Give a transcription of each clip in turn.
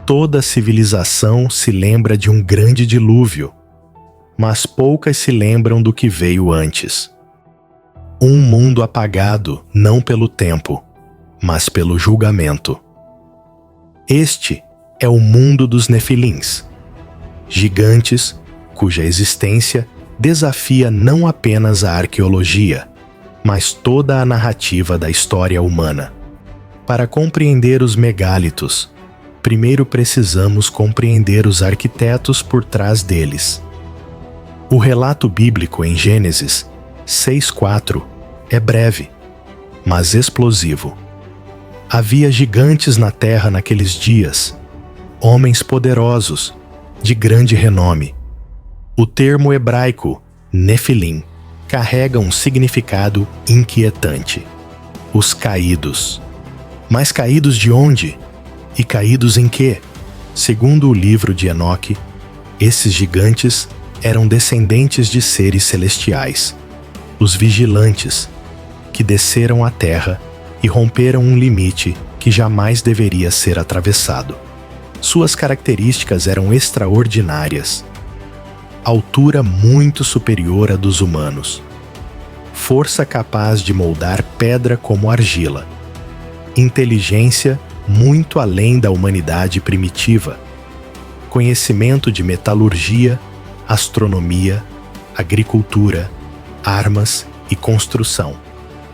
Toda civilização se lembra de um grande dilúvio, mas poucas se lembram do que veio antes. Um mundo apagado não pelo tempo, mas pelo julgamento. Este é o mundo dos Nefilins, gigantes cuja existência desafia não apenas a arqueologia, mas toda a narrativa da história humana. Para compreender os megálitos, primeiro precisamos compreender os arquitetos por trás deles. O relato bíblico em Gênesis 6:4 é breve, mas explosivo. Havia gigantes na terra naqueles dias, homens poderosos, de grande renome. O termo hebraico Nefilim carrega um significado inquietante. Os caídos. Mas caídos de onde? E caídos em quê? Segundo o livro de Enoque, esses gigantes eram descendentes de seres celestiais, os vigilantes, que desceram à terra e romperam um limite que jamais deveria ser atravessado. Suas características eram extraordinárias. Altura muito superior à dos humanos. Força capaz de moldar pedra como argila. Inteligência muito além da humanidade primitiva. Conhecimento de metalurgia, astronomia, agricultura, armas e construção.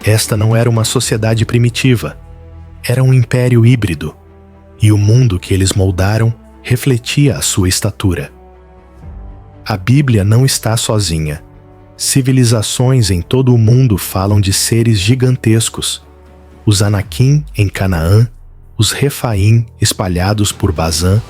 Esta não era uma sociedade primitiva, era um império híbrido, e o mundo que eles moldaram refletia a sua estatura. A Bíblia não está sozinha. Civilizações em todo o mundo falam de seres gigantescos. Os Anakim em Canaã, os Refaim espalhados por Bazã,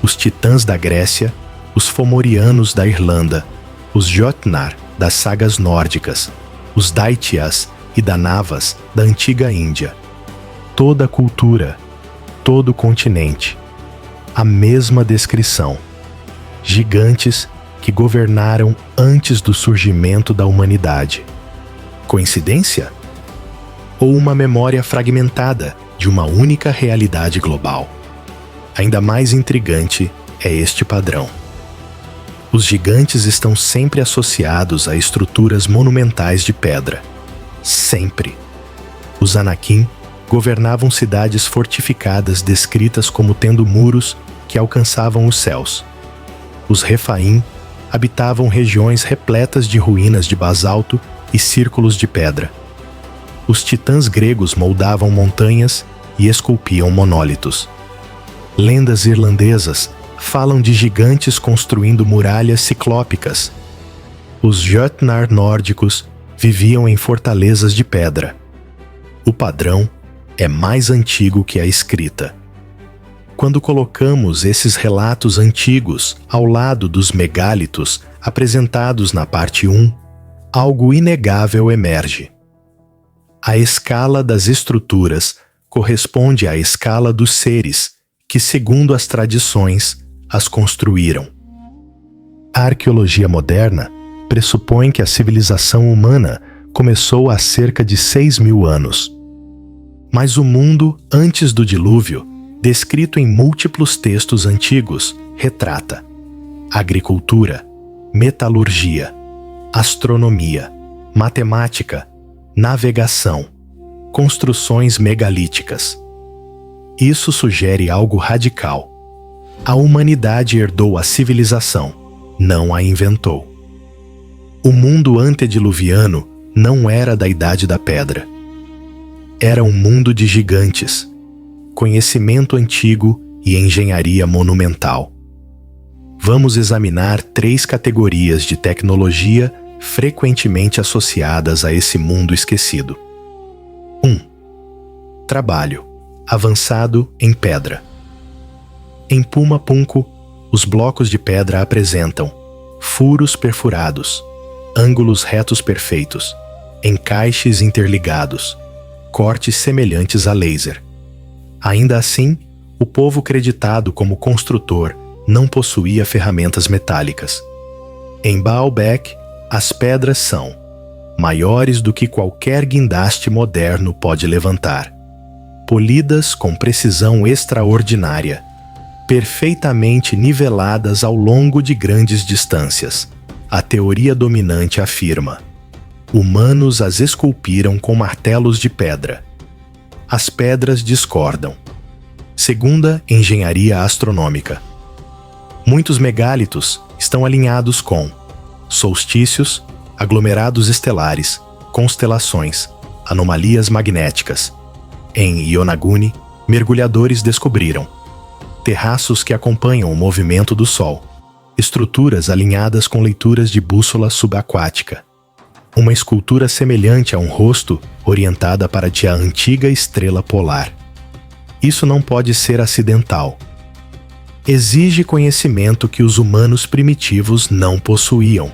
os Titãs da Grécia, os Fomorianos da Irlanda, os Jotnar das sagas nórdicas, os Daitias e Danavas da antiga Índia. Toda cultura, todo continente, a mesma descrição. Gigantes que governaram antes do surgimento da humanidade. Coincidência? Ou uma memória fragmentada de uma única realidade global? Ainda mais intrigante é este padrão. Os gigantes estão sempre associados a estruturas monumentais de pedra. Sempre. Os Anakim governavam cidades fortificadas descritas como tendo muros que alcançavam os céus. Os Refaim habitavam regiões repletas de ruínas de basalto e círculos de pedra. Os titãs gregos moldavam montanhas e esculpiam monólitos. Lendas irlandesas falam de gigantes construindo muralhas ciclópicas. Os Jotnar nórdicos viviam em fortalezas de pedra. O padrão é mais antigo que a escrita. Quando colocamos esses relatos antigos ao lado dos megálitos apresentados na parte 1, algo inegável emerge. A escala das estruturas corresponde à escala dos seres que, segundo as tradições, as construíram. A arqueologia moderna pressupõe que a civilização humana começou há cerca de 6.000 anos. Mas o mundo antes do dilúvio, descrito em múltiplos textos antigos, retrata agricultura, metalurgia, astronomia, matemática, navegação, construções megalíticas. Isso sugere algo radical. A humanidade herdou a civilização, não a inventou. O mundo antediluviano não era da Idade da Pedra. Era um mundo de gigantes, conhecimento antigo e engenharia monumental. Vamos examinar 3 categorias de tecnologia frequentemente associadas a esse mundo esquecido. 1. Trabalho avançado em pedra. Em Puma Punku, os blocos de pedra apresentam furos perfurados, ângulos retos perfeitos, encaixes interligados, cortes semelhantes a laser. Ainda assim, o povo creditado como construtor não possuía ferramentas metálicas. Em Baalbek, as pedras são maiores do que qualquer guindaste moderno pode levantar, polidas com precisão extraordinária. perfeitamente niveladas ao longo de grandes distâncias. A teoria dominante afirma: humanos as esculpiram com martelos de pedra. As pedras discordam. Segunda engenharia astronômica. Muitos megálitos estão alinhados com solstícios, aglomerados estelares, constelações, anomalias magnéticas. Em Yonaguni, mergulhadores descobriram terraços que acompanham o movimento do Sol, estruturas alinhadas com leituras de bússola subaquática, uma escultura semelhante a um rosto orientada para a antiga estrela polar. Isso não pode ser acidental. Exige conhecimento que os humanos primitivos não possuíam.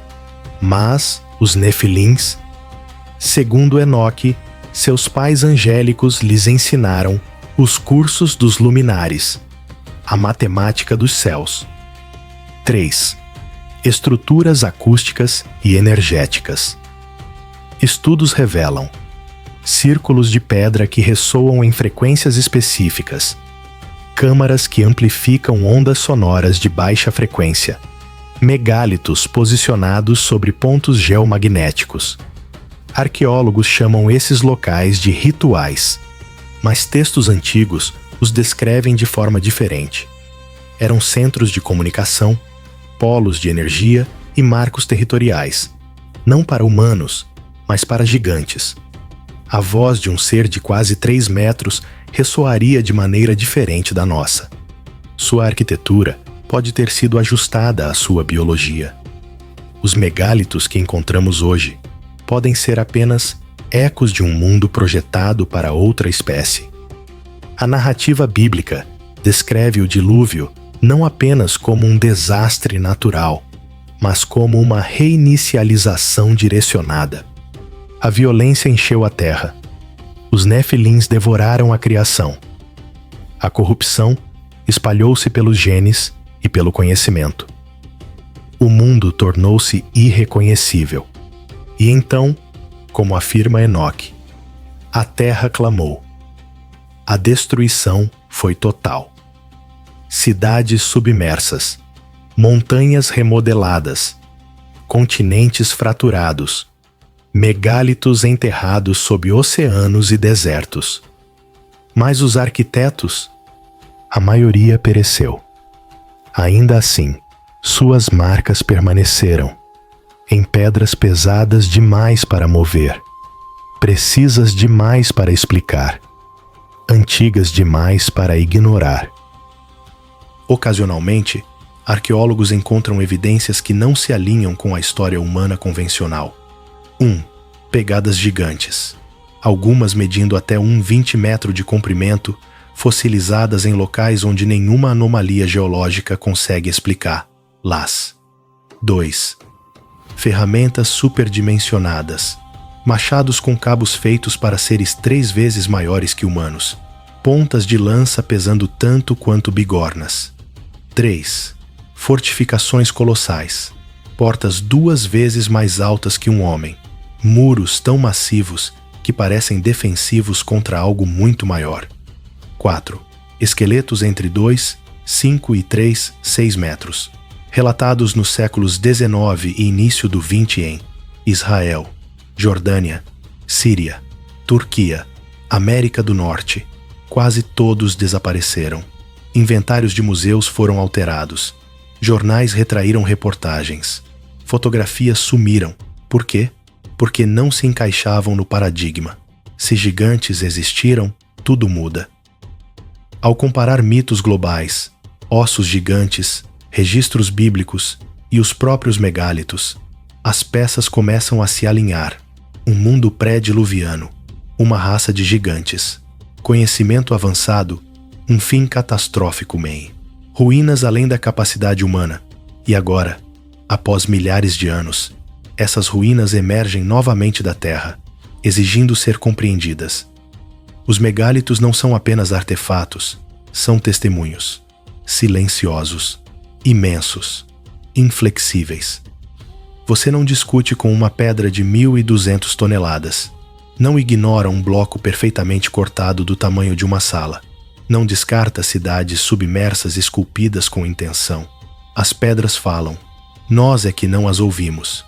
Mas os Nefilins, segundo Enoque, seus pais angélicos lhes ensinaram os cursos dos luminares, a matemática dos céus. 3. Estruturas acústicas e energéticas. Estudos revelam círculos de pedra que ressoam em frequências específicas, câmaras que amplificam ondas sonoras de baixa frequência, megálitos posicionados sobre pontos geomagnéticos. Arqueólogos chamam esses locais de rituais, mas textos antigos os descrevem de forma diferente. Eram centros de comunicação, polos de energia e marcos territoriais, não para humanos, mas para gigantes. A voz de um ser de quase 3 metros ressoaria de maneira diferente da nossa. Sua arquitetura pode ter sido ajustada à sua biologia. Os megálitos que encontramos hoje podem ser apenas ecos de um mundo projetado para outra espécie. A narrativa bíblica descreve o dilúvio não apenas como um desastre natural, mas como uma reinicialização direcionada. A violência encheu a terra. Os Nefilins devoraram a criação. A corrupção espalhou-se pelos genes e pelo conhecimento. O mundo tornou-se irreconhecível. E então, como afirma Enoque, a terra clamou. A destruição foi total. Cidades submersas, montanhas remodeladas, continentes fraturados, megálitos enterrados sob oceanos e desertos. Mas os arquitetos, a maioria pereceu. Ainda assim, suas marcas permaneceram, em pedras pesadas demais para mover, precisas demais para explicar, antigas demais para ignorar. Ocasionalmente, arqueólogos encontram evidências que não se alinham com a história humana convencional. 1. Pegadas gigantes. Algumas medindo até 20 metros de comprimento, fossilizadas em locais onde nenhuma anomalia geológica consegue explicar. Las. 2. Ferramentas superdimensionadas. Machados com cabos feitos para seres 3 vezes maiores que humanos. Pontas de lança pesando tanto quanto bigornas. 3. Fortificações colossais. Portas 2 vezes mais altas que um homem. Muros tão massivos que parecem defensivos contra algo muito maior. 4. Esqueletos entre 2, 5 e 3, 6 metros. Relatados nos séculos XIX e início do XX em Israel, Jordânia, Síria, Turquia, América do Norte. Quase todos desapareceram. Inventários de museus foram alterados. Jornais retraíram reportagens. Fotografias sumiram. Por quê? Porque não se encaixavam no paradigma. Se gigantes existiram, tudo muda. Ao comparar mitos globais, ossos gigantes, registros bíblicos e os próprios megálitos, as peças começam a se alinhar. Um mundo pré-diluviano, uma raça de gigantes, conhecimento avançado, um fim catastrófico, ruínas além da capacidade humana. E agora, após milhares de anos, essas ruínas emergem novamente da terra, exigindo ser compreendidas. Os megálitos não são apenas artefatos, são testemunhos, silenciosos, imensos, inflexíveis. Você não discute com uma pedra de 1.200 toneladas. Não ignora um bloco perfeitamente cortado do tamanho de uma sala. Não descarta cidades submersas esculpidas com intenção. As pedras falam, nós é que não as ouvimos.